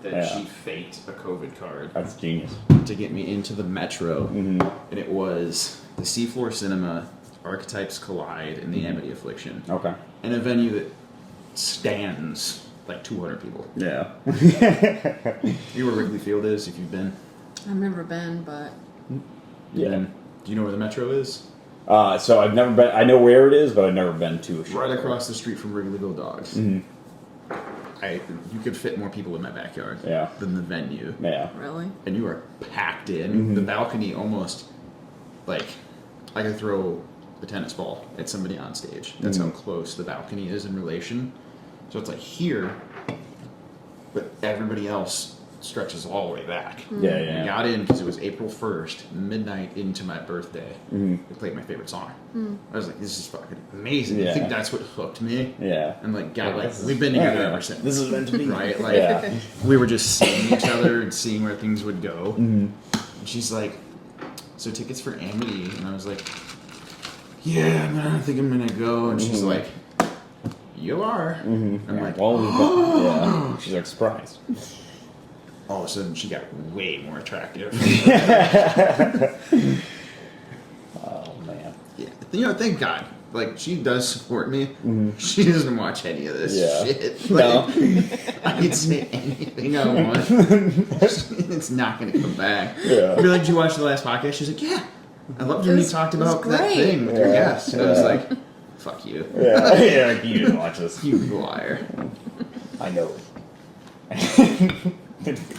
that she faked a COVID card. That's genius. To get me into the Metro. Mm-hmm. And it was the Seafloor Cinema, Archetypes Collide, and the Amity Affliction. Okay. In a venue that stands like 200 people. Yeah. You know where Wrigley Field is, if you've been? I've never been, but... Yeah. Do you know where the Metro is? So I've never been. I know where it is, but I've never been to a show. Right across the street from Wrigleyville Dogs. Mm-hmm. You could fit more people in my backyard than the venue. Yeah. Really? And you are packed in. Mm-hmm. The balcony almost, like, I could throw the tennis ball at somebody on stage. That's how close the balcony is in relation. So it's like here, but everybody else stretches all the way back. Yeah, yeah. We got in because it was April 1st, midnight into my birthday. They played my favorite song. I was like, this is fucking amazing. Yeah. I think that's what hooked me. Yeah. And like, God, like, we've been together ever since. This is meant to be. Right? Like, we were just seeing each other and seeing where things would go. And she's like, so tickets for Amity? And I was like, yeah, man, I don't think I'm gonna go. And she's like, you are. I'm like, Well, yeah. She's like surprised. all of a sudden she got way more attractive. Oh man. Yeah, you know, thank God. Like, she does support me. She doesn't watch any of this shit. Like, I can say anything I want. It's not going to come back. Yeah. I'd be like, did you watch the last podcast? She's like, yeah. I loved when you talked about that great. thing with your guest. And I was like, fuck you. Yeah. Yeah. Like, you didn't watch this. You liar. I know.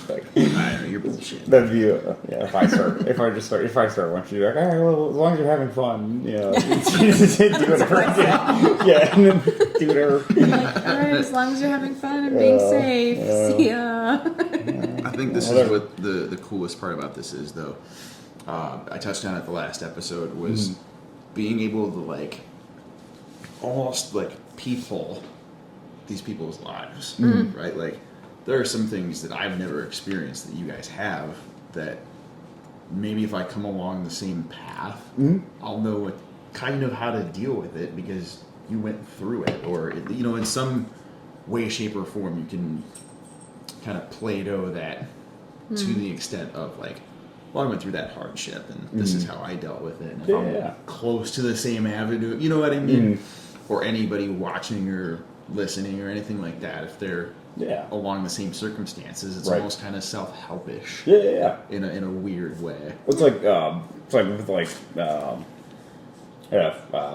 Like, I know, you're bullshit. that'd be if I start once you're like, all right, well, as long as you're having fun, you know, do whatever. Yeah, and then do whatever. All right, as long as you're having fun and being safe. See ya. I think this is what the coolest part about this is, though. I touched on it the last episode, was being able to, like, almost, like, peephole these people's lives, right? Like, there are some things that I've never experienced that you guys have that maybe if I come along the same path, I'll know kind of how to deal with it because you went through it, or, you know, in some way, shape, or form, you can kind of Play-Doh that to the extent of, like, well, I went through that hardship, and this is how I dealt with it. And if I'm close to the same avenue, you know what I mean? Or anybody watching or listening or anything like that, if they're along the same circumstances, it's almost kind of self-helpish. In a weird way. It's like with a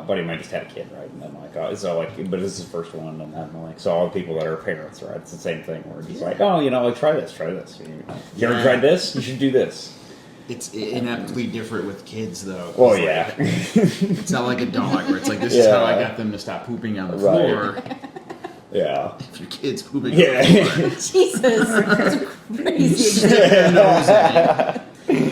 buddy of mine just had a kid, right? And then like, so like, but it's his first one, and then like, so all the people that are parents, right? It's the same thing where it's like, oh, you know, like try this. You ever tried this? You should do this. It's ineptly different with kids, though. Oh yeah. Like, it's not like a dog where it's like, this is how I got them to stop pooping on the floor. Yeah. If your kid's pooping on the floor. Jesus. That's a crazy example.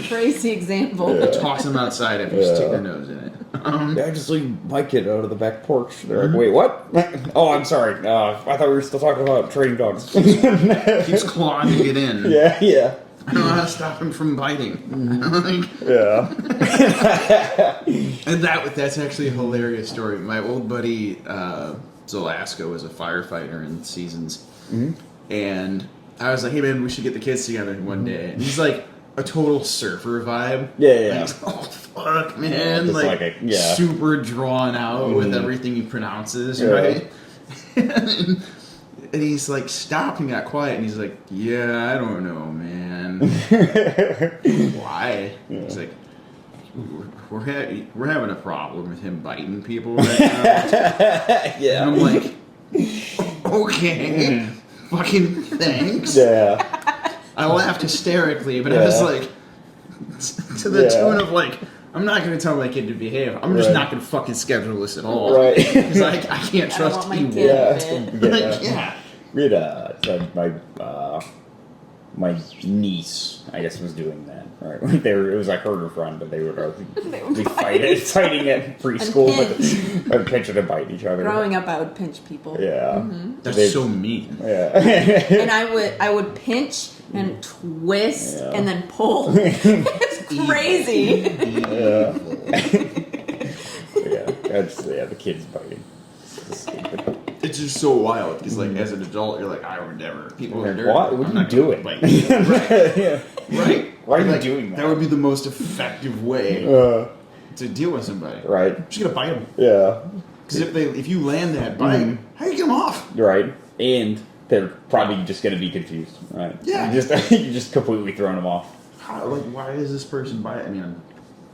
Crazy example. Toss them outside if you stick their nose in it. I just leave my kid out of the back porch. They're like, wait, what? Oh, I'm sorry. I thought we were still talking about training dogs. Keeps clawing to get in. Yeah. I don't know how to stop him from biting. And that's actually a hilarious story. My old buddy Zalaska was a firefighter in Seasons, and I was like, hey man, we should get the kids together one day. And he's like a total surfer vibe. Yeah. Like, oh fuck, man! Like super drawn out with everything he pronounces, right? And he's like stopped and got quiet, and he's like, yeah, I don't know, man. Why? He's like, we're having a problem with him biting people right now. And I'm like, okay, fucking thanks. I laughed hysterically, but I was like, to the tune of like, I'm not going to tell my kid to behave. I'm just not going to fucking schedule this at all. Right. Because I can't trust you. We had my niece, I guess, was doing that. Right, it was like her and her friend, but they would be fighting at preschool, but pinch and bite each other. Growing up, I would pinch people. That's so mean. And I would pinch and twist and then pull. It's crazy. The kids biting. It's stupid. it's just so wild because like as an adult, you're like, I would never. People are dirty. What are you doing? Right. Right. Why are you Like, doing that? That would be the most effective way to deal with somebody. Right. I'm just gonna bite them. Yeah. Because if you land that bite, how do you get them off? Right. And they're probably just going to be confused. Right. Yeah. You're just completely throwing them off. How, like, why is this person bite? I mean,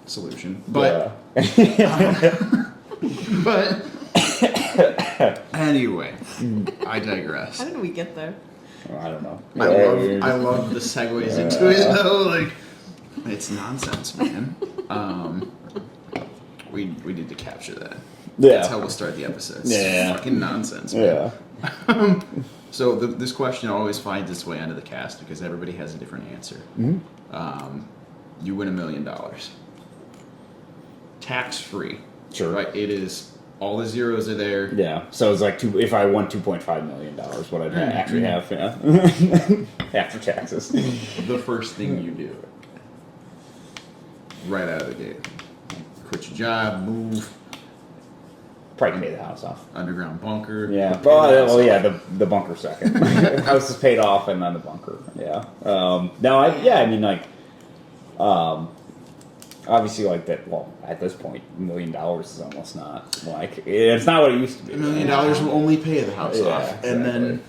solution. But but anyway, I digress. How did we get there? I don't know. I love the segues into it though. Like, it's nonsense, man. We need to capture that. Yeah. That's how we'll start the episode. It's fucking nonsense, man. Yeah. So this question always finds its way onto the cast because everybody has a different answer. Mm-hmm. You win $1 million, tax free. Sure. Right. It is. All the zeros are there. Yeah. So it's like if I won $2.5 million, what I'd actually have after taxes. The first thing you do, right out of the gate, quit your job, move. Probably pay the house off. Underground bunker. Yeah. The bunker second. House is paid off, and then the bunker. Yeah. I mean, like, obviously, like that. Well, at this point, $1 million is almost not like it's not what it used to be. $1 million will only pay the house off, exactly. and then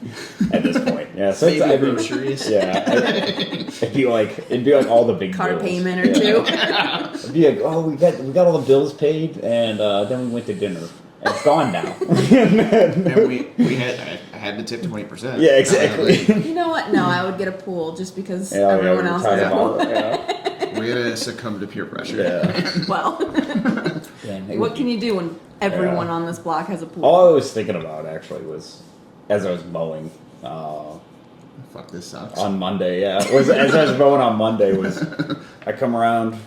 at this point, yeah. So maybe it's groceries. Yeah. It'd be like all the big Car bills. payment or two. It'd be like, oh, we got all the bills paid, and then we went to dinner. And it's gone now. and I had to tip 20%. Yeah, exactly. You know what? No, I would get a pool just because Yeah, everyone else has a pool. We're gonna succumb to peer pressure. Yeah. Well, what can you do when everyone on this block has a pool? All I was thinking about actually was as I was mowing. Fuck, this sucks. On Monday, as I was mowing on Monday, was I come around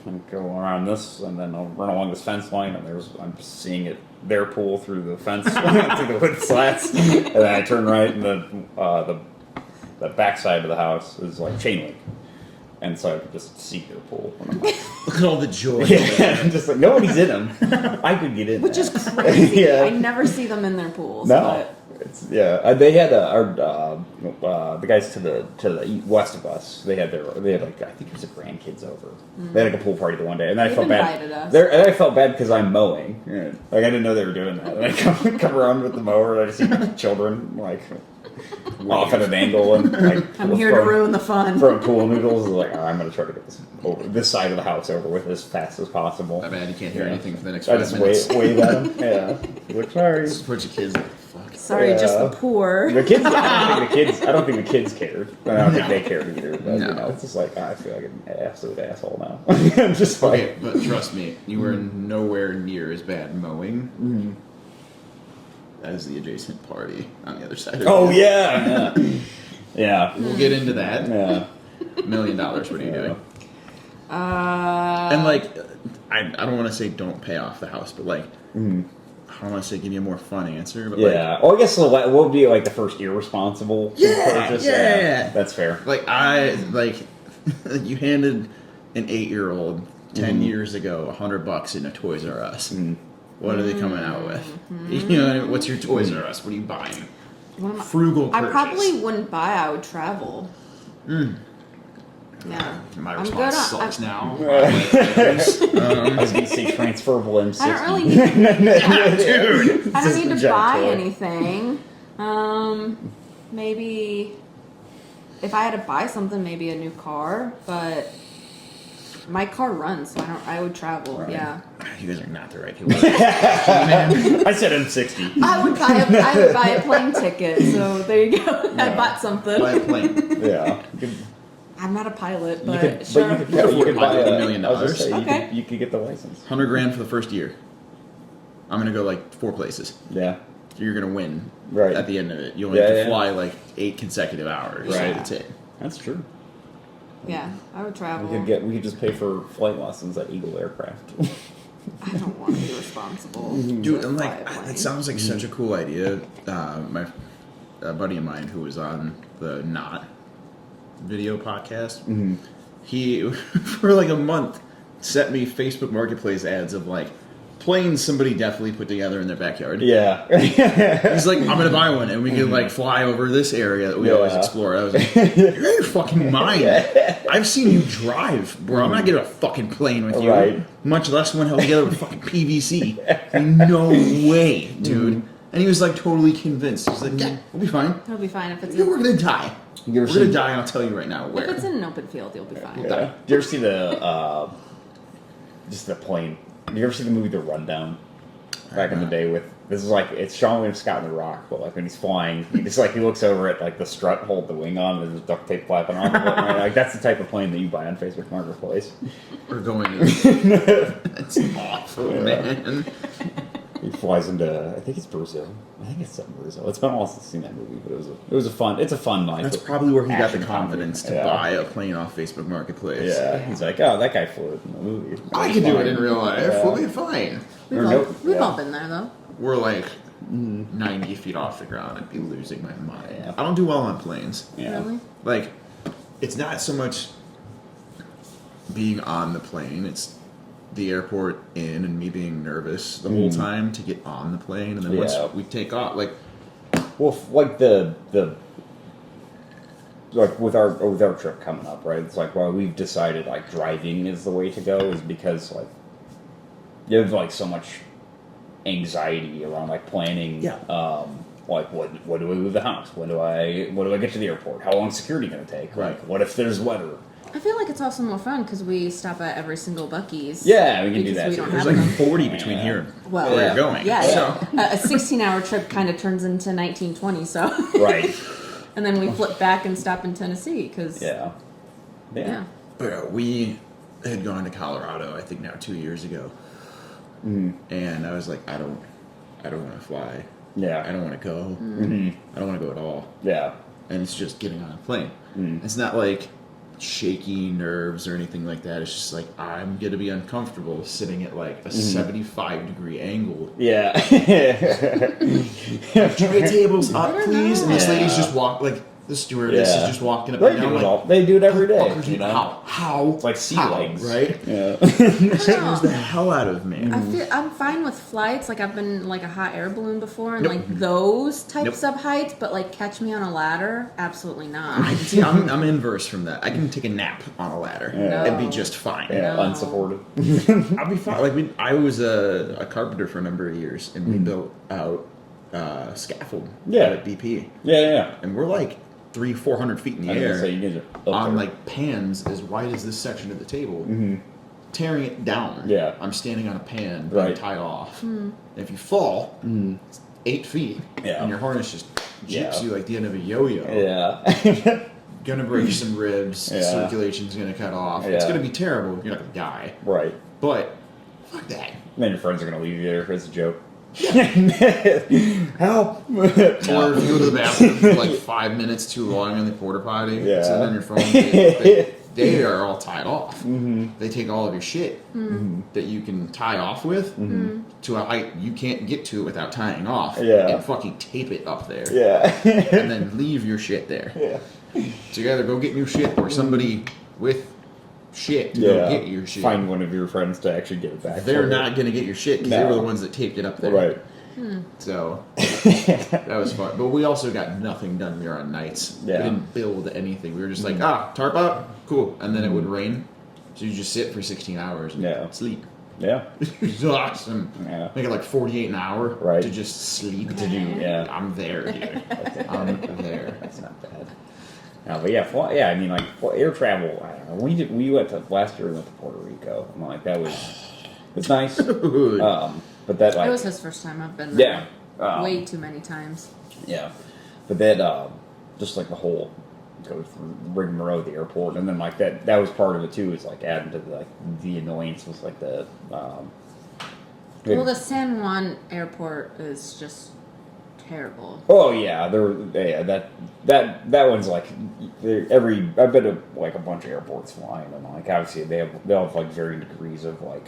and go around this, and then I'll run along this fence line, and I'm seeing their pool through the fence, through the wood slats, and then I turn right, and the back side of the house is like chain link. And so I could just see their pool. And I'm like, look at all the joy. Yeah, I'm just like, nobody's in them. I could get in. Which is crazy. Yeah. I never see them in their pools. No, But it's they had the guys to the west of us. They had like I think it was the grandkids over. They had like a pool party the one day, and then I felt invited bad. us. And I felt bad because I'm mowing. Yeah. Like I didn't know they were doing that. And I come around with the mower, and I see children like off at an angle, and like I'm here to ruin the fun. Throwing pool noodles. Like I'm going to try to get this side of the house over with as fast as possible. I bet you can't hear anything for the next I 5 just minutes. wave at them. Yeah, like sorry. Just a bunch of kids like, fuck. Sorry, just the poor. The kids. I don't think the kids cared. I don't think they cared either. But, No. you know, it's just like I feel like an absolute asshole now. I'm just like, Okay, but trust me, you were nowhere near as bad mowing as the adjacent party on the other side of oh it. yeah. We'll get into that. Yeah. $1 million, what are you doing? And And like, I don't want to say don't pay off the house, but like, I don't want to say give you a more fun answer, but Yeah. Well, I guess what would be like the first irresponsible purchase? Yeah. That's fair. like you handed an 8-year-old 10 years ago $100 in a Toys R Us. What are they coming out with? You know, what's your Toys R Us? What are you buying? Frugal I purchase. probably wouldn't buy. I would travel. Yeah. My I'm response good on- sucks now. I was going to say transferable M60. I don't really need Dude! I don't need to Just a buy toy. anything. Maybe if I had to buy something, maybe a new car. But my car runs, so I would travel. Right. Yeah. You guys are not the right people. I said M60. I would buy a plane ticket. So there you go. I bought something. Buy a plane. Yeah. I'm not a pilot, but You could, sure. but you could buy $1 $1 million. I was gonna say, Okay. you could get the license. $100,000 for the first year. I'm gonna go like 4 places. Yeah. You're gonna win. Right. At the end of it, you only have Yeah, to yeah. fly like 8 consecutive hours. Right. That's it. That's true. Yeah, I would travel. We could just pay for flight lessons at Eagle Aircraft. I don't want to be responsible. Dude, to and fly like a plane. it sounds like such a cool idea. A buddy of mine who was on the Not video podcast, he for like a month sent me Facebook Marketplace ads of like planes somebody definitely put together in their backyard. Yeah. He's like, I'm gonna buy one, and we can like fly over this area that we always explore. I was like, you're out of your fucking mind. I've seen you drive, bro. I'm not getting a fucking plane with you. Right. Much less one held together with fucking PVC. No way, dude. And he was like totally convinced. He's like, yeah, we'll be fine. It'll be fine if it's We're gonna die. We're gonna die, and I'll tell you right now where. if it's in an open field, you'll be fine. Yeah. Did you ever see the just the plane? Did you ever see the movie The Rundown? Back in the day with this is like it's Sean William Scott in The Rock, but like when he's flying, he looks over at like the strut, hold the wing on, and there's duct tape flapping off of it. Right? Like that's the type of plane that you buy on Facebook Marketplace. We're going to. That's awful, man. He flies into I think it's Brazil. I think it's something Brazil. It's been a while since I've seen that movie, but it's a fun like. That's probably where he got the action confidence comedy. to buy a plane off Facebook Marketplace. Yeah, he's like, oh, that guy flew it in the movie. I can do it in real life. We'll be fine. We've all been there though. We're like 90 feet off the ground. I'd be losing my mind. I don't do well on planes. Yeah. Really? Like, it's not so much being on the plane. It's the airport in and me being nervous the whole time to get on the plane, and then once we take off, like, well, like the like with our trip coming up, right? It's like, well, we've decided like driving is the way to go, is because like you have like so much anxiety around like planning. Like what do I leave the house? When do I get to the airport? How long is security going to take? Right. Like what if there's weather? I feel like it's also more fun because we stop at every single Buc-ee's. Yeah, we can do because that. we too. don't there's have like them. 40 between here and Well, where you're going. Yeah, So. a 16-hour trip kind of turns into 1920. So Right. and then we flip back and stop in Tennessee because Yeah. But we had gone to Colorado, I think now 2 years ago, and I was like, I don't want to fly. Yeah. I don't want to go. I don't want to go at all. Yeah. And it's just getting on a plane. It's not like shaky nerves or anything like that. It's just like I'm gonna be uncomfortable sitting at like a 75-degree angle. Yeah. Tray tables up, please. And this Yeah. lady's just the stewardess is just walking up They and do down. it all. They do it every day. Fuckers, You know? How? It's like sea How? legs, right? Yeah. Scares the hell out of me. I'm fine with flights. Like I've been like a hot air balloon before, and Nope. like those types Nope. of heights. But like catch me on a ladder, absolutely not. See, I'm inverse from that. I can take a nap on a ladder and be just fine. Yeah, No. unsupported. I'll be fine. Like I was a carpenter for a number of years, and we built out scaffold at BP. Yeah. And we're like 300-400 feet in the air So you get it up on there. like pans as wide as this section of the table, tearing it down. Yeah. I'm standing on a pan, being Right. tied off. And if you fall, it's 8 feet, Yeah. and your harness just jips Yeah. you like the end of a yo-yo. Yeah. Gonna break some ribs. Yeah. Circulation's gonna cut off. It's Yeah. gonna be terrible. You're not gonna die, Right. but fuck that. And then your friends are gonna leave you there as a joke. Help! Or if you go to the bathroom for like 5 minutes too long in the porta potty, Yeah. sitting on your phone, they are all tied off. They take all of your shit that you can tie off with to a height you can't get to without tying off, Yeah. and fucking tape it up there, Yeah. and then leave your shit there. Yeah. So you either go get new shit or somebody with shit to go get your shit. Find one of your friends to actually get it back. They're for not you. going to get your shit because they No. were the ones that taped it up there. Right. So that was fun. But we also got nothing done. We were on nights. Yeah. We didn't build anything. We were just like, tarp up, cool. And then it would rain. So you just sit for 16 hours and sleep. Yeah. It's awesome. Yeah. Make it like 48 an hour Right. to just sleep. Yeah. I'm there, dude. I'm there. That's not bad. No, but I mean, like air travel. I don't know. We went to last year. We went to Puerto Rico. I'm like, it's nice. Dude. But that like It was his first time. I've been there way too many times. Yeah, but that just like the whole go through rigmarole of the airport, and then like that was part of it too. Is like adding to the annoyance was like the. Well, the San Juan airport is just terrible. Oh yeah, that one's like I've been to like a bunch of airports flying, and like obviously they have like varying degrees of like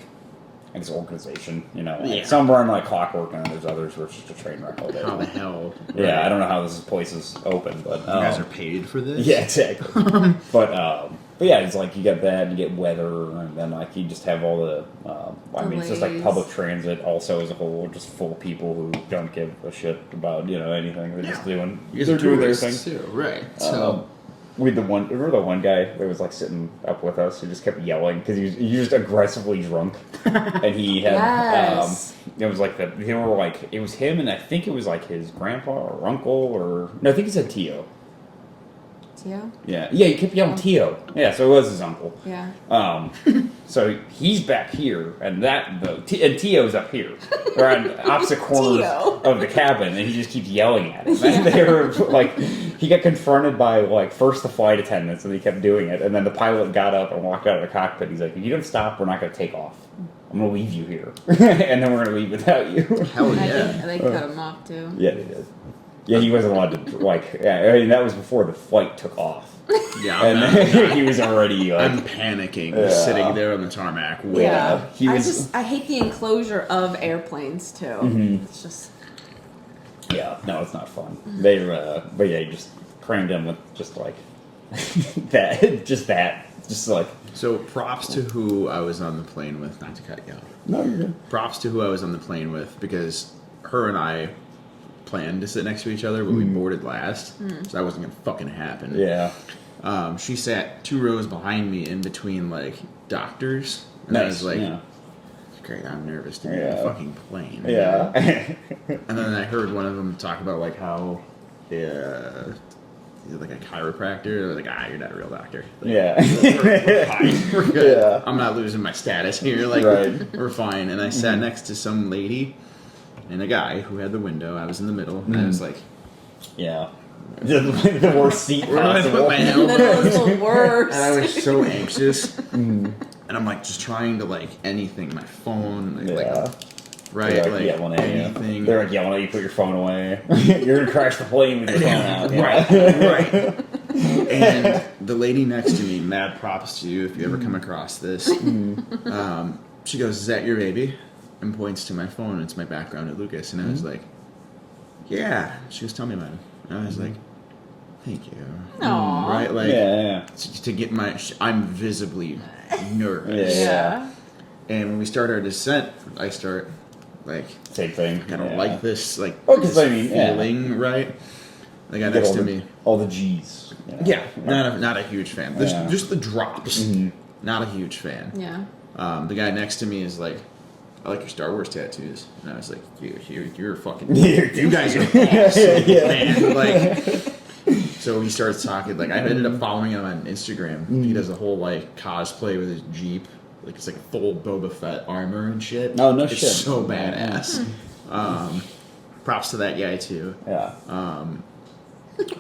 I guess organization, you know. Like, some run like clockwork, and there's others where it's just a train wreck all day. How the hell? Yeah, Right. I don't know how this place is open, but You guys are paid for this? yeah, exactly. But But yeah, it's like you get that, you get weather, and then like you just have all the. I mean, it's just like Delays. public transit also as a whole, just full of people who don't give a shit about anything. They're just doing. They're doing their thing too, right? So we had remember the one guy that was like sitting up with us who just kept yelling because he was just aggressively drunk, and he had Yes. it was like they were like it was him, and I think it was like his grandpa or uncle or no, I think he said Tio. Tio? Yeah, he kept yelling Tio. Yeah, so it was his uncle. Yeah. So he's back here, and and Tio's up here. They're on opposite corners Tio. of the cabin, and he just keeps yelling at him. And they were like, he got confronted by like first the flight attendants, and he kept doing it, and then the pilot got up and walked out of the cockpit. He's like, "If you don't stop, we're not going to take off. I'm going to leave you here, and then we're going to leave without you." hell And yeah. they cut him off too. Yeah, they did. Yeah, he wasn't allowed to like. Yeah, I mean that was before the flight took off. Yeah, And he was already like, I'm panicking, Yeah. sitting there on the tarmac. Waiting. Yeah. he was- I hate the enclosure of airplanes too. Mm-hmm. It's just yeah, no, it's not fun. They but yeah, you just crammed him with just like just like So props to who I was on the plane with. Not to cut you off. no, you're good. Props to who I was on the plane with because her and I planned to sit next to each other, but we boarded last, so that wasn't gonna fucking happen. Yeah, She sat 2 rows behind me in between like doctors, and I nice. was like, yeah. "Great, I'm nervous to be on Yeah. a fucking plane." Yeah. And then I heard one of them talk about like how, he's like a chiropractor. Like, you're not a real doctor. Like, Yeah. we're fine. We're good. Yeah. I'm not losing my status here. Like, Right. we're fine. And I sat next to some lady and a guy who had the window. I was in the middle, and I was like, Yeah. The worst seat "Where do I put possible. my and elbow?" then it was the worst. And I was so anxious, and I'm like just trying to like anything, my phone, like, Yeah. right, They're like yelling at you. anything. They're like yelling at you, put your phone away. You're gonna crash the plane with your phone out. Right, right. And the lady next to me, mad props to you if you ever come across this. She goes, "Is that your baby?" And points to my phone. It's my background at Lucas, and I was like, "Yeah." She goes, "Tell me about it." And I was like, "Thank you." Aw. Right, like Yeah. to get my, I'm visibly nervous. Yeah. Yeah. And when we start our descent, I start like, Same thing. I don't like this, like, Oh, 'cause this I mean, yeah. feeling, right? The guy You get next all to the- me. all the G's. Yeah, not a huge fan. Yeah. Just the drops. Not a huge fan. Yeah. The guy next to me is like, "I like your Star Wars tattoos," and I was like, "You're fucking. You're- You guys are awesome, man." Like, so he starts talking. Like, I ended up following him on Instagram. He does a whole like cosplay with his Jeep. Like, it's like a full Boba Fett armor and shit. Oh, no it's shit. so badass. Props to that guy too. Yeah.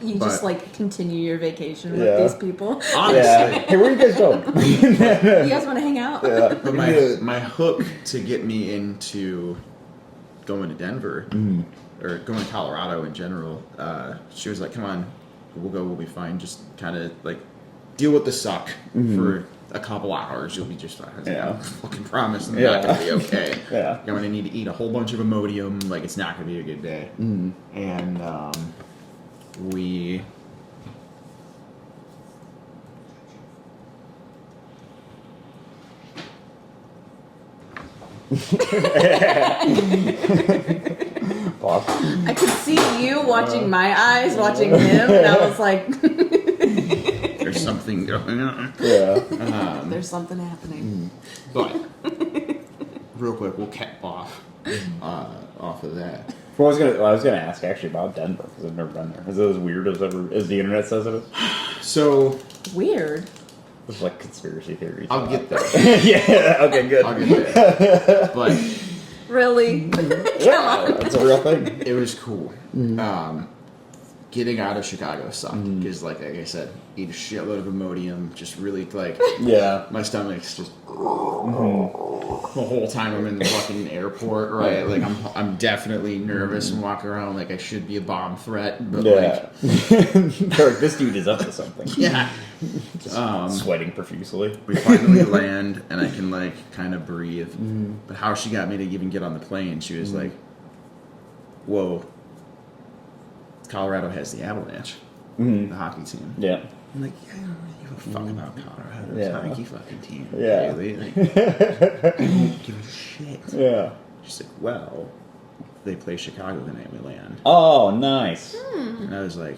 You But- just like continue your vacation with Yeah. these people. Honestly. Yeah. Hey, where you guys going? You guys want to hang out? Yeah. But my hook to get me into going to Denver or going to Colorado in general, she was like, "Come on, we'll be fine. Just kind of like deal with the suck for a couple hours. You'll be just fine." I was like, Yeah. "I fucking promise, I'm Yeah. not gonna be okay. Yeah. I'm gonna need to eat a whole bunch of Imodium. Like, it's not gonna be a good day." And we. Bob. I could see you watching my eyes, watching him, and I was like, There's something going on. Yeah. "There's something happening." But real quick, we'll cap off of that. Well, I was gonna ask actually about Denver because I've never been there. Is it as weird as the internet says it is? So Weird. It's like conspiracy theories. I'll get there. Yeah. Okay. Good. I'll get there. But Really? Yeah, that's a real thing. it was cool. Getting out of Chicago sucked because, like I said, eat a shitload of Imodium. Just really like Yeah. my stomach's just the whole time I'm in the fucking airport. Right, like I'm definitely nervous and walk around like I should be a bomb threat. But Yeah. They're like, this dude is up to something. like, yeah. Sweating profusely. We finally land, and I can like kind of breathe. But how she got me to even get on the plane, she was like, "Whoa, Colorado has the Avalanche, the hockey team." Yeah. I'm like, yeah, I don't really give a fuck about Colorado. It's Yeah. a hockey fucking team. Yeah. Really. Like, I don't give a shit. Yeah. She's like, well, they play Chicago the night we land. Oh, nice. And I was like,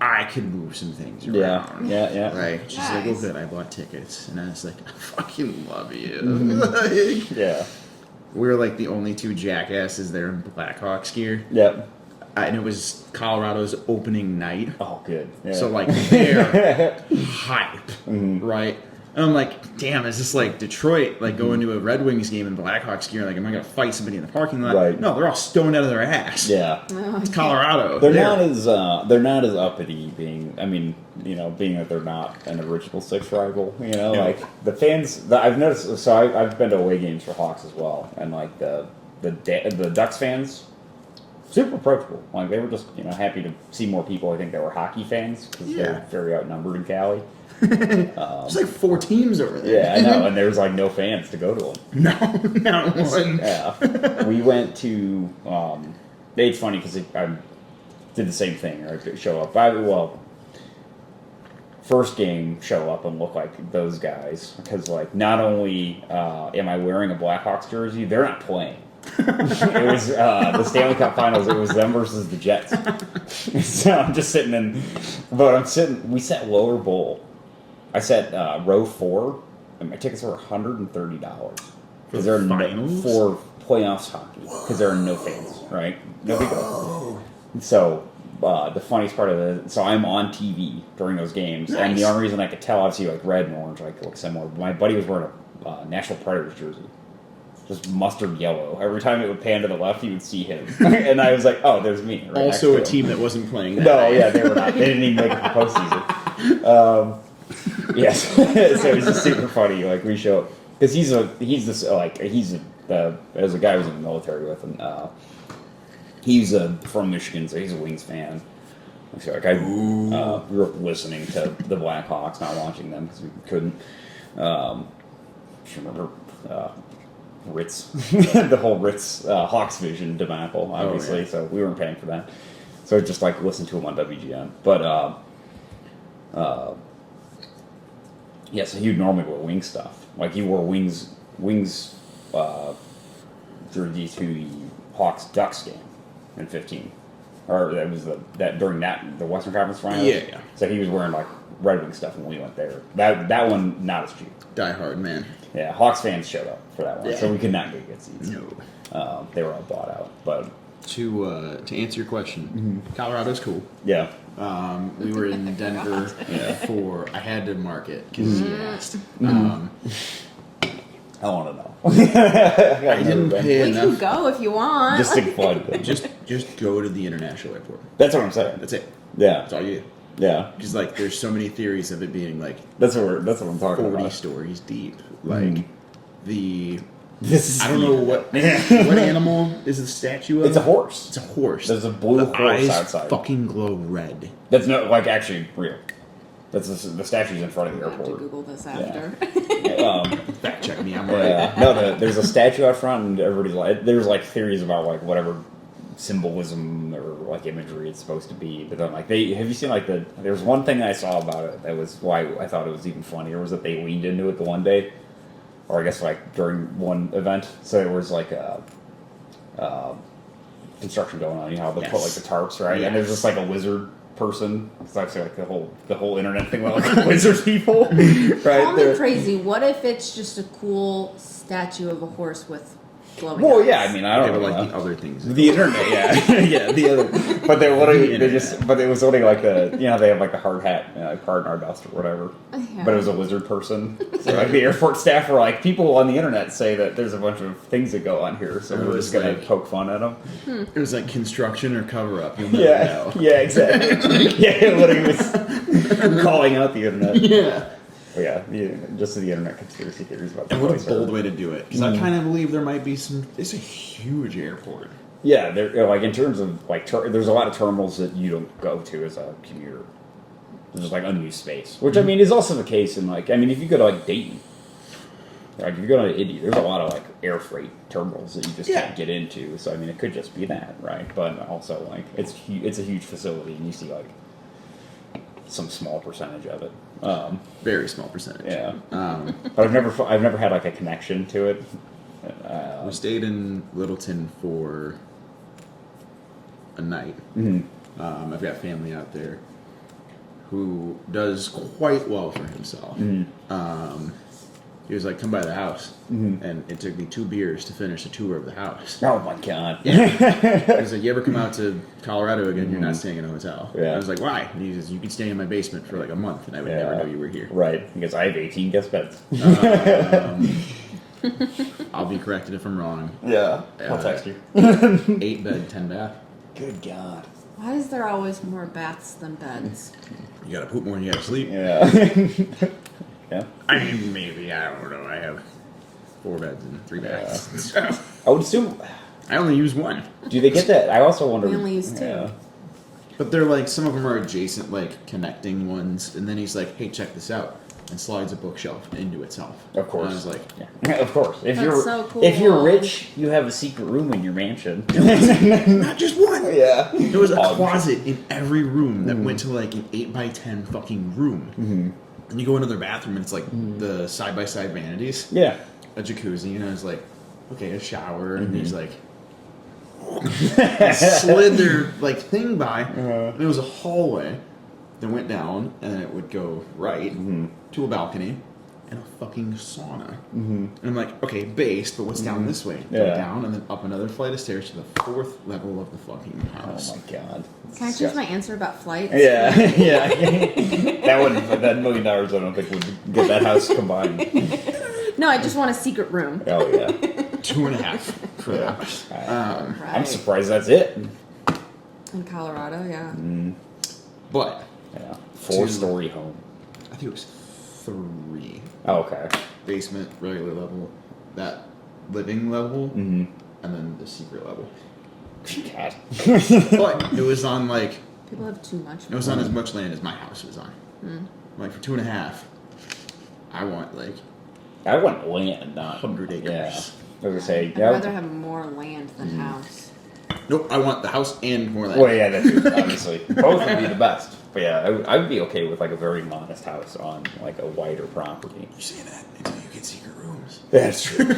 I could move some things Yeah. around. Yeah. Right? She's like, oh, Nice. good, I bought tickets. And I was like, I fucking love you. Mm-hmm. Like, Yeah. we were like the only two jackasses there in Blackhawks gear. Yep. And it was Colorado's opening night. Oh, good. Yeah. So, like, they're hype, Mm-hmm. right? And I'm like, damn, is this like Detroit, like going to a Red Wings game in Blackhawks gear? Like, am I going to fight somebody in the parking lot? Right. No, they're all stoned out of their ass. Yeah. It's Colorado. They're not as uppity being being that they're not an original six rival, Yeah. like the fans I've noticed. So I've been to away games for Hawks as well, and like the Ducks fans, super approachable. Like they were just happy to see more people. I think they were hockey fans because they're very outnumbered in Cali. There's like 4 teams over there. Yeah, I know, and there's like no fans to go to them. No, not one. Yeah, we went to. It's funny because I did the same thing. Right? Show up. First game, show up and look like those guys because like not only am I wearing a Blackhawks jersey, they're not playing. It was the Stanley Cup Finals. It was them versus the Jets. So I'm just sitting in, We sat lower bowl. I sat row 4, and my tickets were $130 because there are finals? for playoffs hockey because there are no fans, right? Nobody goes. So the funniest part of it, so I'm on TV during those games, and the Nice. only reason I could tell, obviously, like red and orange, like look similar. But my buddy was wearing a Nashville Predators jersey. Just mustard yellow. Every time it would pan to the left, you would see him. And I was like, oh, there's me. Right Also, a next to him. team that wasn't playing that No, night. yeah, they were not. They didn't even make it for postseason. Yes. So it's just super funny. Like, we show up. Because there's a guy who was in the military with him. He's from Michigan, so he's a Wings fan. So, like, I grew up listening to the Blackhawks, not watching them because we couldn't. Just remember Ritz, the whole Ritz Hawks vision debacle, obviously. yeah. So we weren't paying for that. So just like listen to him on WGN. But yeah, so he'd normally wear Wings stuff. Like he wore Wings jersey to the Hawks Ducks game in 15. Or that was during the Western Conference Finals. Yeah. So he was wearing like Red Wing stuff when we went there. That one not as cheap. Die hard, man. Yeah, Hawks fans showed up for that one, Yeah. so we could not get good seats. No. They were all bought out, but To answer your question, Colorado's cool. yeah, We were in Denver for. I had to mark it because he asked. I want to know. I didn't pay We can enough. go if you want. Just to flood. Just go to the international airport. That's what I'm saying. That's it. Yeah, That's all you do. yeah. Because like, there's so many theories of it being like That's what I'm talking 40 about. stories deep. Like the. This is I don't know what animal is the statue of. It's a horse. It's a horse. There's a blue the horse eyes outside. fucking glow red. That's not like actually real. That's the statue's in front of the I'll have to airport. Google this after. Fact check me. I'm right. Yeah. No, there's a statue out front, and everybody's like, there's like theories about like whatever symbolism or like imagery it's supposed to be. But then like have you seen like there's one thing I saw about it that was why I thought it was even funnier was that they leaned into it the one day, or I guess like during one event. So it was like a construction going on. You know how they put like the tarps right, and there's just like a lizard person. It's actually like the whole internet thing about like lizard people, right? Call me They're- crazy. What if it's just a cool statue of a horse with glowing Well, eyes? yeah, I mean, I Okay, don't but know. like the other things. The internet, yeah, yeah, the other. But they literally, but it was only like they have like the hard hat, card in our dust or whatever. Yeah. But it was a lizard person. So like the airport staff were like, people on the internet say that there's a bunch of things that go on here, so we're just gonna like- poke fun at them. It was like construction or cover up. You'll never Yeah, know. yeah, exactly. Yeah, it literally was calling out the internet. Yeah. But yeah, just the internet conspiracy theories about the And what a place bold are- way to do it. Because I kind of believe there might be some. It's a huge airport. Yeah, they're like in terms of like there's a lot of terminals that you don't go to as a commuter. There's just like unused space, which I mean is also the case in like if you go to like Dayton, like if you go to Indy, there's a lot of like air freight terminals that you just can't get into. So I mean it could just be that, right? But also like it's a huge facility, and you see like some small percentage of it. Very small percentage. Yeah. But I've never had like a connection to it. We stayed in Littleton for a night. Mm-hmm. I've got family out there who does quite well for himself. Mm-hmm. He was like, "Come by the house," Mm-hmm. and it took me 2 beers to finish a tour of the house. Oh my god. Yeah. He was like, "You ever come out to Colorado again? You're not staying in a hotel." Yeah. I was like, "Why?" And he says, "You can stay in my basement for like a month, and I would never know you were here." Right, because I have 18 guest beds. I'll be corrected if I'm wrong. Yeah. I'll text you. 8 bed, 10 bath. Good god. Why is there always more baths than beds? You gotta poop more than you gotta sleep. Yeah. Yeah. I mean, maybe, I don't know. I have 4 beds and 3 baths. So, I would assume. I only use 1. Do they get that? I also wonder. We only use 2. Yeah. But they're like, some of them are adjacent, like connecting ones. And then he's like, "Hey, check this out." And slides a bookshelf into itself. Of course. And I was like, Yeah. Of course. If That's you're so cool. if you're rich, you have a secret room in your mansion. not just 1. Yeah. There was a Oh, closet in every room that went to like an 8x10 fucking room. Mm-hmm. And you go into their bathroom and it's like the side-by-side vanities. Yeah. A jacuzzi, and I was like, okay, a shower, and he's like, slid their like thing by, and it was a hallway that went down, and then it would go right to a balcony and a fucking sauna. And I'm like, okay, base, but what's down this way? Go Yeah. down and then up another flight of stairs to the 4th level of the fucking house. Oh my god. Can I change my answer about flights? Yeah, yeah. That wouldn't. That $1 million, I don't think would get that house combined. No, I just want a secret room. Oh yeah. 2.5 for the house. I'm Right. surprised that's it. In Colorado, yeah. But Yeah. 4-story home. I think it was 3. Oh, okay. Basement, regular level, that living level, Mm-hmm. and then the secret level. God. But it was on like, People have too much. it was on as much land as my house was on. Like for 2.5, I want like I want land, not 100 acres. Yeah. I was gonna say. I'd Yeah. rather have more land than house. Nope, I want the house and more land. Well, yeah, that's true, obviously. Both would be the best. But yeah, I would be okay with like a very modest house on like a wider property. You say that until you get secret rooms. That's true. Well,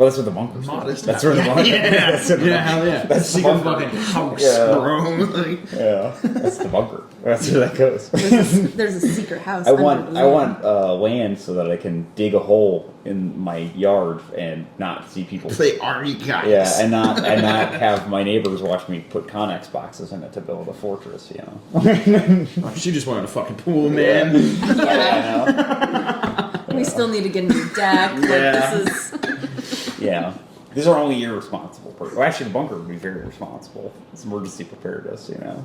that's where the bunkers. Modest. That's where the bunkers. Yeah, That's where the yeah, hell yeah. That's the secret bunker. fucking house, Yeah. bro. Like, Yeah, that's the bunker. That's where that goes. There's a secret house. I want under the I want land so that I can dig a hole in my yard and not see people. they already got Yeah, this. and not have my neighbors watch me put Connex boxes in it to build a fortress. You know. Oh, she just wanted a fucking pool, man. Yeah, I know. We still need to get a new deck. Like, Yeah. this is. Yeah. These are only irresponsible. Well, actually, the bunker would be very responsible. It's emergency preparedness, you know.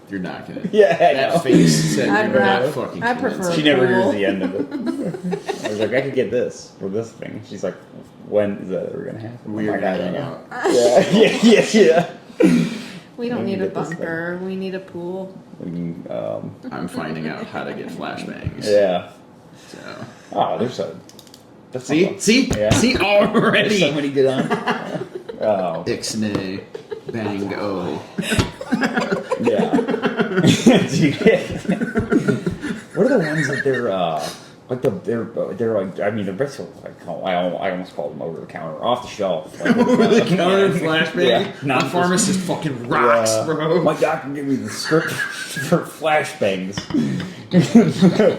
You're not gonna. Yeah, I That know. face said I'd you're not rather- fucking. I prefer- convinced. She never hears Cool. the end of it. I was like, I could get this or this thing. She's like, when is that ever gonna happen? We are I'm like, I gonna don't hang know. out. Yeah. We don't When need you a get this thing. bunker. We need a pool. We can, I'm finding out how to get flashbangs. yeah. So. Oh, there's a. That's See, not- see, Yeah. see There's already. so many good on. Oh, Ixnay, bang o. yeah. What are the ones that they're like they're like, I mean, they're basically like, I almost call them over the counter, off the shelf. Like, Over the counter yeah. flashbang. Yeah. Non pharmacist fucking rocks, Yeah. bro. My doctor gave me the script for flashbangs.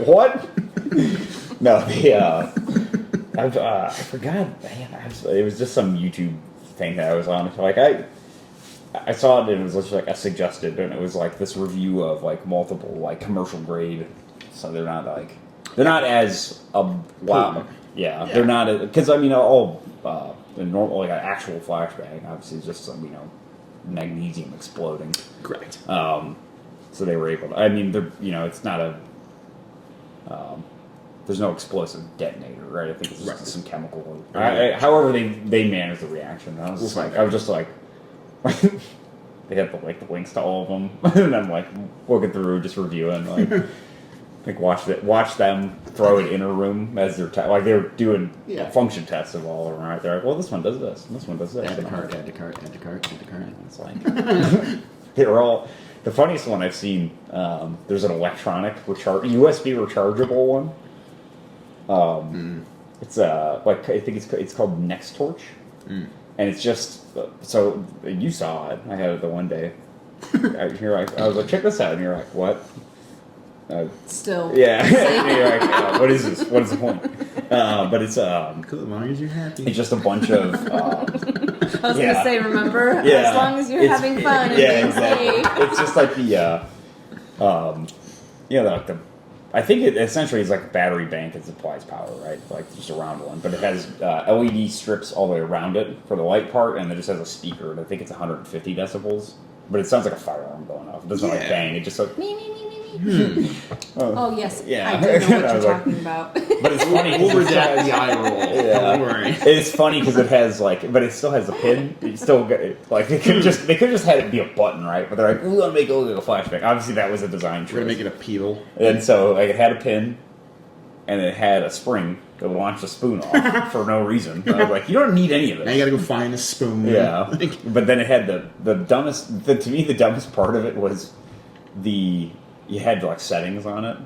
What? No, I forgot. Man, it was just some YouTube thing that I was on. Like I saw it and it was just like a suggested, and it was like this review of like multiple like commercial grade. So they're not as wow. Yeah, they're not because I mean all the normal like an actual flashbang obviously is just some magnesium exploding. Correct. So they were able to. I mean, they're it's not a. There's no explosive detonator, right? I think it's just some chemical. However, they manage the reaction. I was just like, they had the links to all of them, and I'm like looking through, just reviewing, like watch them throw it in a room as they're like they're doing a function test of all of them, right? They're like, well, this one does this, and this one does this. Add to And I'm cart, like, add to cart, add to cart, add to cart. and it's like they were all. The funniest one I've seen, there's an electronic USB rechargeable one. It's like I think it's called Next Torch, and it's just so you saw it. I had it the one day. You're like, I was like, check this out, and you're like, what? Still. Yeah. And you're like, what is this? What is the point? But it's As long as you're happy. it's just a bunch of. I was gonna say, remember, Yeah. as long as you're It's- having fun and Yeah, being exactly. safe. It's just like like the. I think it essentially is like a battery bank that supplies power, right? Like just a round one, but it has LED strips all the way around it for the light part, and it just has a speaker. And I think it's 150 decibels, but it sounds like a fire alarm going off. It doesn't like bang. It just like me. Oh yes, Yeah. I do know what I you're was like- talking about. But it's funny. We'll 'cause it's redact the eye roll. Yeah. Don't worry. It's funny because it has but it still has a pin. You still got like they could just had it be a button, right? But they're like, we want to make it look like a flashbang. Obviously, that was a design choice. We're gonna make it a peel. And so like it had a pin, and it had a spring that would launch the spoon off for no reason. And I was like, you don't need any of Now this. you gotta go find a spoon. Yeah, but then it had the dumbest. To me, the dumbest part of it was you had like settings on it,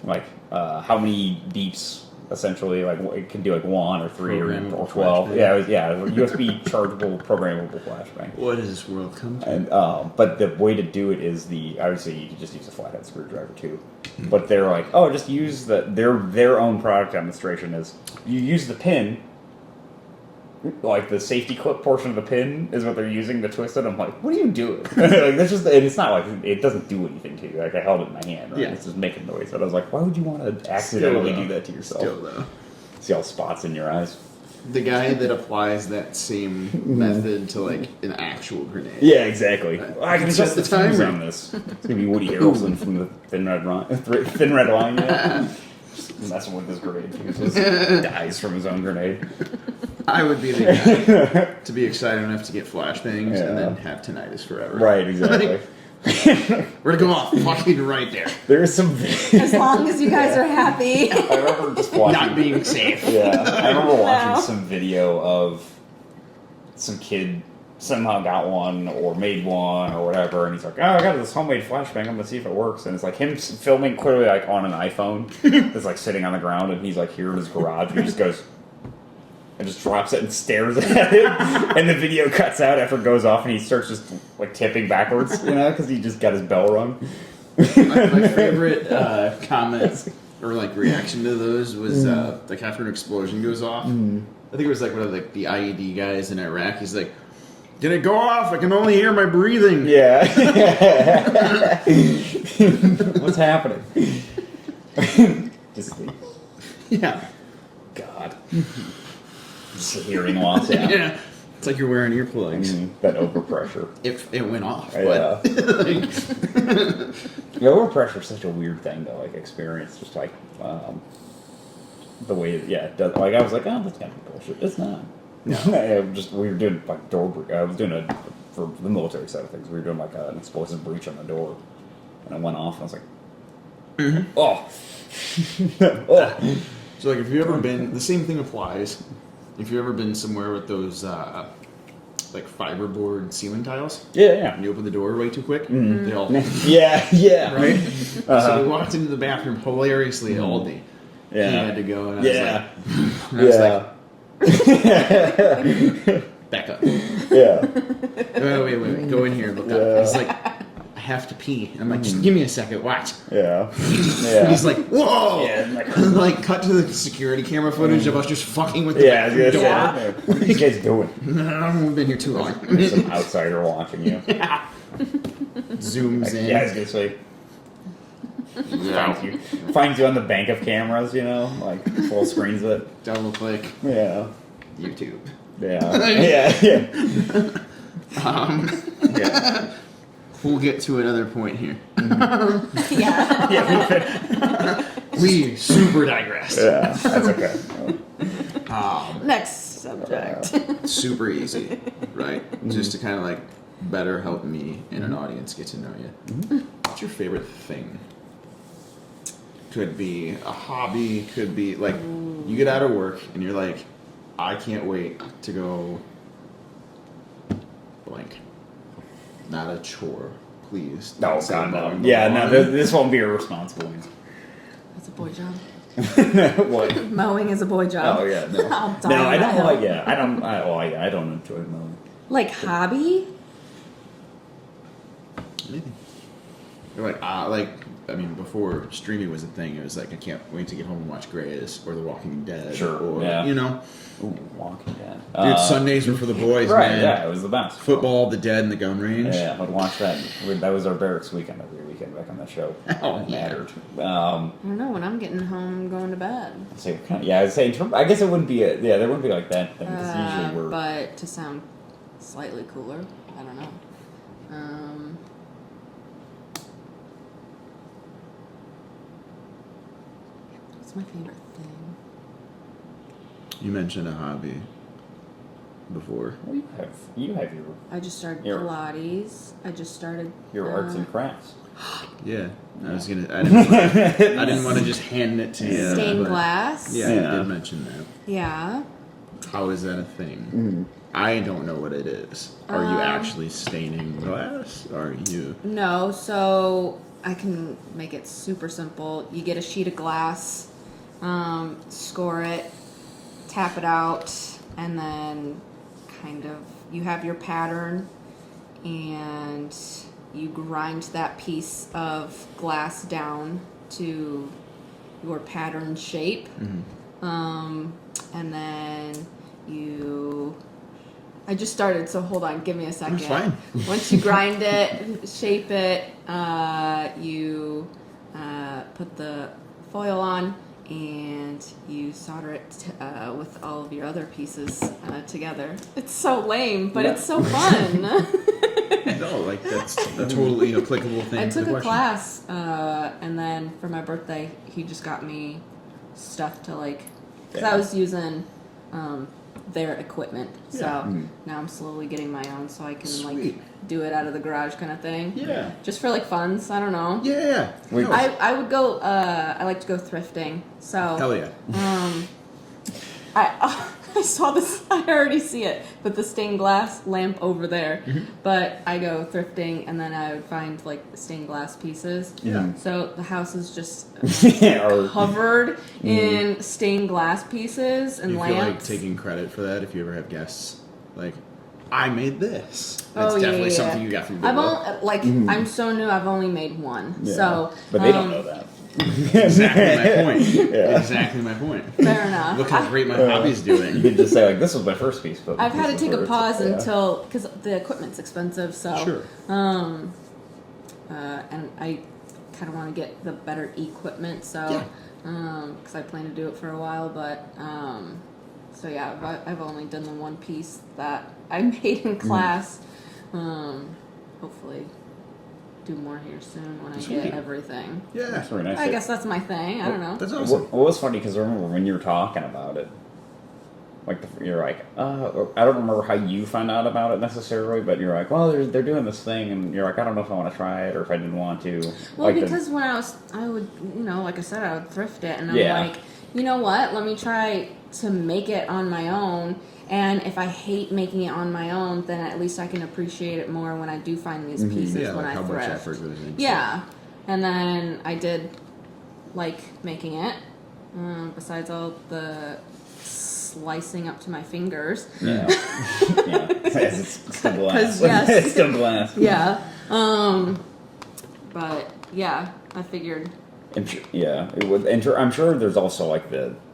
like how many beeps. Essentially, like it can do like 1 or 3 or 12. flashbang. Yeah, it was, USB chargeable, programmable flashbang. What does this world come to? And but the way to do it is obviously you can just use a flathead screwdriver too. But they're like, oh, just use their own product demonstration is you use the pin, like the safety clip portion of the pin is what they're using to twist it. I'm like, what are you doing? Like that's just, and it's not like it doesn't do anything to you. Like I held it in my hand, right? Yeah. It's just making noise. But I was like, why would you want to accidentally Still, do that to yourself? Still though. See all spots in your eyes. The guy that applies that same method to like an actual grenade. Yeah, exactly. I can Set adjust the the timer timer. on this. It's gonna be Woody Harrelson from the Thin Red Line. Yeah. Just messing with his grenade. He just dies from his own grenade. I would be the guy to be excited enough to get flashbangs Yeah. and then have tinnitus forever. Right, exactly. We're gonna go off fucking right there. There is some. As long as you guys are happy. I remember just watching. Not being safe. Yeah, I remember watching No. some video of some kid somehow got one or made one or whatever, and he's like, "Oh, I got this homemade flashbang. I'm gonna see if it works." And it's like him filming clearly like on an iPhone, that's like sitting on the ground, and he's like here in his garage, and he just goes. And just drops it and stares at it, and the video cuts out after it goes off, and he starts just like tipping backwards, because he just got his bell rung. My favorite comment or like reaction to those was like after an explosion goes off. I think it was like one of like the IED guys in Iraq. He's like, "Did it go off? I can only hear my breathing." Yeah. What's happening? Just Yeah. God. Just hearing loss. Yeah. Yeah. It's like you're wearing earplugs. That overpressure. It went off. Yeah. But like, Yeah, overpressure is such a weird thing to like experience. Just like the way, it does. Like I was like, oh, that's gotta be bullshit. It's not. No. We were doing like I was doing for the military side of things. We were doing like an explosive breach on the door, and it went off, and I was like, oh. Oh. so like if you've ever been, the same thing applies. If you've ever been somewhere with those like fiberboard ceiling tiles, Yeah. and you open the door way too quick, they all Yeah. right. So we walked into the bathroom hilariously at Aldi. Yeah. He had to go, and I Yeah. was like, back up. Yeah. Wait, go in here, look Yeah. up. He's like, I have to pee. And I'm like, just give me a second, watch. Yeah. And he's like, whoa! Yeah, and like, cut to the security camera footage of us just fucking with the Yeah, I was bathroom gonna door. say, what are these guys doing? We've been here too long. There's some outsider watching you. Zooms in. Yeah, I was gonna say. Finds you on the bank of cameras, like full screens it. Double click. Yeah. YouTube. Yeah. Yeah. We'll get to another point here. Yeah. We super digressed. Yeah. That's okay. Next subject. Super easy, right? Just to kind of like better help me and an audience get to know you. What's your favorite thing? Could be a hobby, could be like you get out of work and you're like, I can't wait to go blank. Not a chore. please. No, don't say God, no. mowing. Yeah, no, this won't be a responsible answer. That's a boy job. What? Mowing is a boy job. Oh yeah, no. I'll die No, on I that don't like. hill. Yeah, I don't. I don't enjoy mowing. Like hobby? Anything. I mean, before streaming was a thing, it was like I can't wait to get home and watch Grey's or The Walking Dead. Sure, Or yeah. you know, Ooh, Walking Dead. dude, Sundays were for the boys, Right, man. yeah, it was the best. Football, the dead, and the gun range. Yeah, I'd watch that. That was our barracks weekend every weekend back on that show. Oh, It yeah. mattered. I don't know. When I'm getting home, I'm going to bed. I'd say. I guess it wouldn't be. There wouldn't be like that thing because usually we're. But to sound slightly cooler, I don't know. What's my favorite thing? You mentioned a hobby before. Well, you have your I just started Your- Pilates. I just started arts and crafts. Yeah, I was gonna. I didn't want to just hand it to you. stained but- glass. Yeah, Yeah. you did mention that. Yeah. How is that a thing? Mm-hmm. I don't know what it is. Are you actually staining glass? Are you? No, so I can make it super simple. You get a sheet of glass, score it, tap it out, and then kind of you have your pattern, and you grind that piece of glass down to your pattern shape. And then I just started, so hold on, give me a second. That's fine. Once you grind it, shape it, you put the foil on, and you solder it with all of your other pieces together. It's so lame, but it's so fun. No, like that's a totally applicable thing. I to took the a question. class, and then for my birthday, he just got me stuff to because I was using their equipment. So now I'm slowly getting my own, so I can Sweet. do it out of the garage kind of thing. Yeah. Just for funds. I don't know. Yeah. No. I would go. I like to go thrifting. So Hell yeah. I saw this. I already see it, but the stained glass lamp over there. But I go thrifting, and then I would find stained glass pieces. Yeah. So the house is just Or- covered in stained glass pieces and You feel like lamps. taking credit for that if you ever have guests? Like, I made this. That's Oh, yeah, definitely yeah, something yeah. you got from I've Goodwill. only I'm so new. I've only made one. Yeah. So, but they don't know that. Exactly my point. Yeah. Exactly my point. fair enough. Look how great my hobby's You doing. could just say this was my first piece, but I've had to this take is a where pause it's- until because the equipment's expensive. So, Sure. and I kind of want to get the better equipment. So, because I plan to do it for a while, but so yeah, I've only done the one piece that I made in class. Hopefully, do more here soon when I Sweet. get everything. Yeah. That's very nice. I guess that's my thing. I don't know. That's awesome. What was funny because I remember when you were talking about it, you're like, I don't remember how you found out about it necessarily, but you're like, well, they're doing this thing, and you're like, I don't know if I want to try it or if I didn't want to. Well, Like because when I would, like I said, I would thrift it, and I'm Yeah. like, you know what? Let me try to make it on my own. And if I hate making it on my own, then at least I can appreciate it more when I do find these pieces Yeah, when like I how much thrift. effort goes into Yeah, and then I did like making it. Besides all the slicing up to my fingers. Yeah. Yeah. It's still glass. 'Cause, yes. It's still glass. Yeah. But yeah, I figured. Yeah, it would. And I'm sure there's also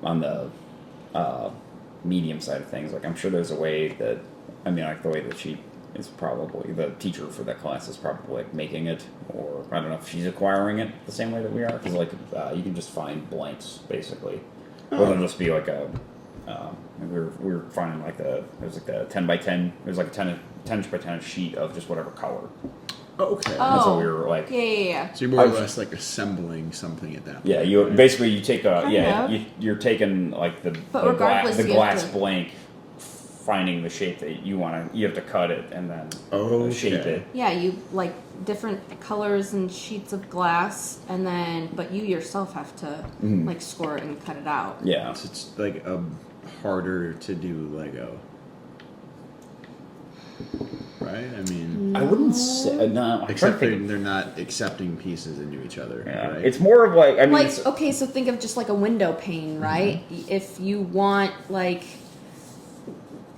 on the medium side of things. I'm sure there's a way that the way that she is probably the teacher for that class is probably making it, or I don't know if she's acquiring it the same way that we are. Because you can just find blanks basically. Rather than just be we were finding it was a 10 by 10. It was like a 10 inch by 10 sheet of just whatever color. Okay. That's what we were like. Yeah. So you're more or less assembling something at that point. Yeah, you right? basically you take Kind of. you're taking But regardless, the you have glass to- blank, finding the shape that you want to. You have to cut it and then Okay. shape it. Yeah, you different colors and sheets of glass, and then but you yourself have to score it and cut it out. Yeah, So it's like harder to do Lego. right? I mean, I wouldn't say no. except they're not accepting pieces into each other. Yeah, Right? it's more of like I mean, Like, okay, so think of just like a window pane, right? If you want, like,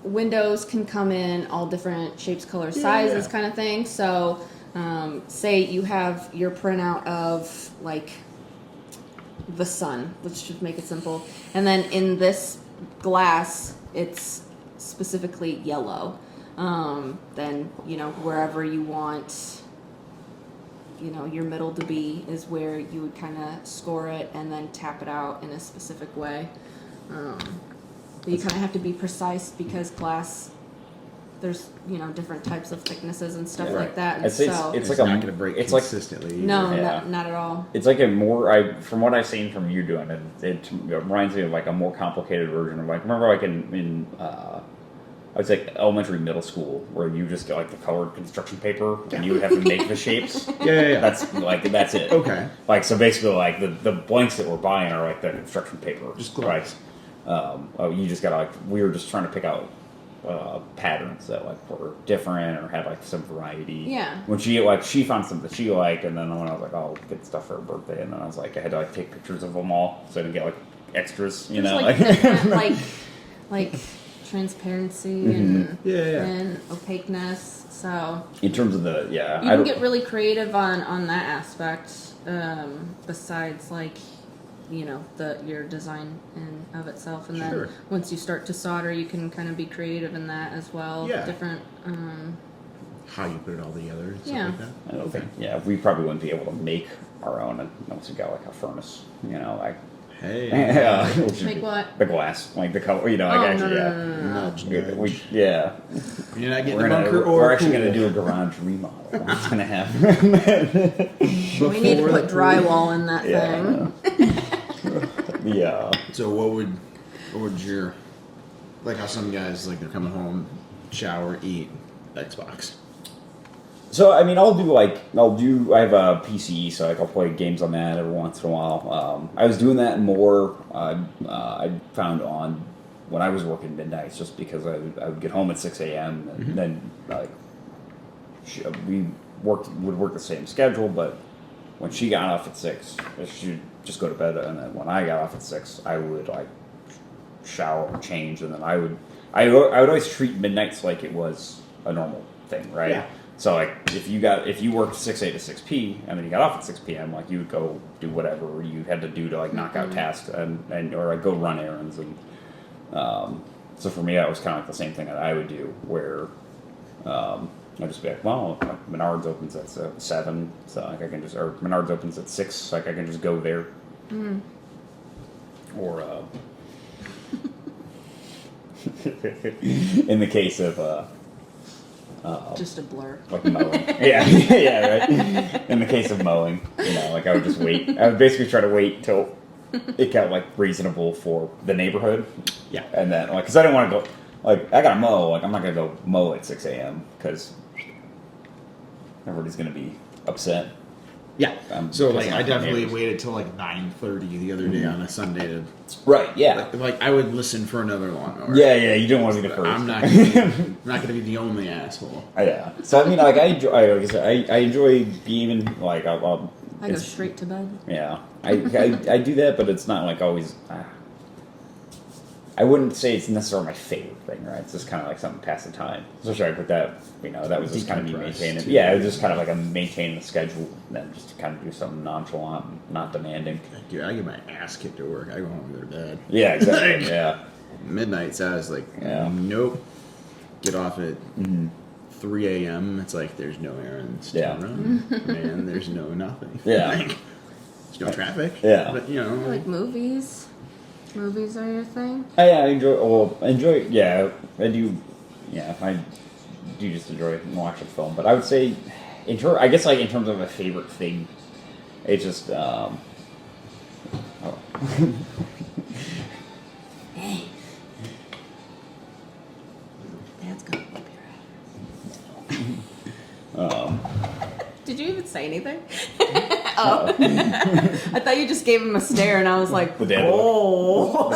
windows can come in all different shapes, colors, sizes, yeah. kind of thing. So, say you have your printout of, like, the sun. Let's just make it simple. And then in this glass, it's specifically yellow. Then, you know, wherever you want, you know, your middle to be is where you would kind of score it and then tap it out in a specific way. But you kind of have to be precise because glass, there's, you know, different types of thicknesses and stuff like that. And I'd say so, it's It's like not a going to break it's like consistently. no, Yeah. not at all. it's like a more from what I've seen from you doing it, it reminds me of like a more complicated version of like remember like in I would say elementary, middle school, where you just get like the colored construction paper and you would have to make the shapes. Yeah. That's it. Okay. Like so, basically, like the blanks that we're buying are like the construction paper. Just glass. You just gotta like we were just trying to pick out patterns that like were different or had like some variety. Yeah. When she found something that she liked, and then when I was like, oh, get stuff for her birthday, and then I was like, I had to like take pictures of them all so I didn't get like extras, you There's know, like different, like transparency and opaqueness. So in terms of the you I can don't- get really creative on that aspect. Besides, like, you know, your design in of itself, and Sure. then once you start to solder, you can kind of be creative in that as well. Yeah. Different. How you put it all together and stuff Yeah. like that. I don't think. Yeah, we probably wouldn't be able to make our own once we got like a furnace, you know, like Hey. Make what? the glass, like the color, you know, Oh, like actually, no. Nudge, yeah. nudge. Yeah, You're not getting we're a bunker or we're a actually going to pool. do a garage remodel. It's going to happen. We need to Before put the pool. drywall in that thing. Yeah. So what would your, like how some guys like they're coming home, shower, eat, Xbox. So I mean, I have a PC, so like I'll play games on that every once in a while. I was doing that more. I found on when I was working midnights, just because I would get home at 6 a.m. and then like we would work the same schedule, but when she got off at 6, she'd just go to bed, and then when I got off at 6, I would like shower and change, and then I would always treat midnights like it was a normal thing, right? Yeah. So like if you worked 6 a to 6 p and then you got off at 6 p.m, like you would go do whatever you had to do to like knock out tasks and or like go run errands, and so for me that was kind of like the same thing that I would do, where I'd just be like, well, like Menards opens at 7, so like I can just, or Menards opens at 6, so like I can just go there. Or in the case of Just a blur. like mowing. yeah, right. In the case of mowing, you know, like I would just wait. I would basically try to wait till it got like reasonable for the neighborhood. Yeah. And then like, cause I didn't want to go, like I gotta mow, like I'm not gonna go mow at 6 a.m. because everybody's gonna be upset. Yeah. because So like of I my definitely neighbors. waited till like 9:30 the other day on a Sunday to Right, yeah. like I would listen for another lawnmower. Yeah, you don't want to be the first. I'm not gonna be the only asshole. Yeah. So I mean, like I enjoy, like I said, I enjoy being like I go it's- straight to bed. Yeah, I do that, but it's not like always. I wouldn't say it's necessarily my favorite thing, right? It's just kind of like something to pass the time. Especially like with that, you know, that was just kind of me Decompress, maintaining. too. Yeah, it was just kind of like a maintaining the schedule, and then just to kind of do something nonchalant, and not demanding. Dude, I get my ass kicked at work. I go home and go to bed. Yeah, exactly. Yeah, Midnight, so I was like, Yeah. nope. Get off at 3 a.m. It's like there's no errands to Yeah. run, man. There's no nothing. Yeah. Like, there's no traffic. Yeah. But you know, Like movies. Movies are your thing. I enjoy. Yeah, I do. Yeah, I do just enjoy watching film. But I would say, I guess like in terms of a favorite thing, it's just. Dad's gonna whip your ass. Did you even say anything? Oh. I thought you just gave him a stare, and I was like, The dad oh.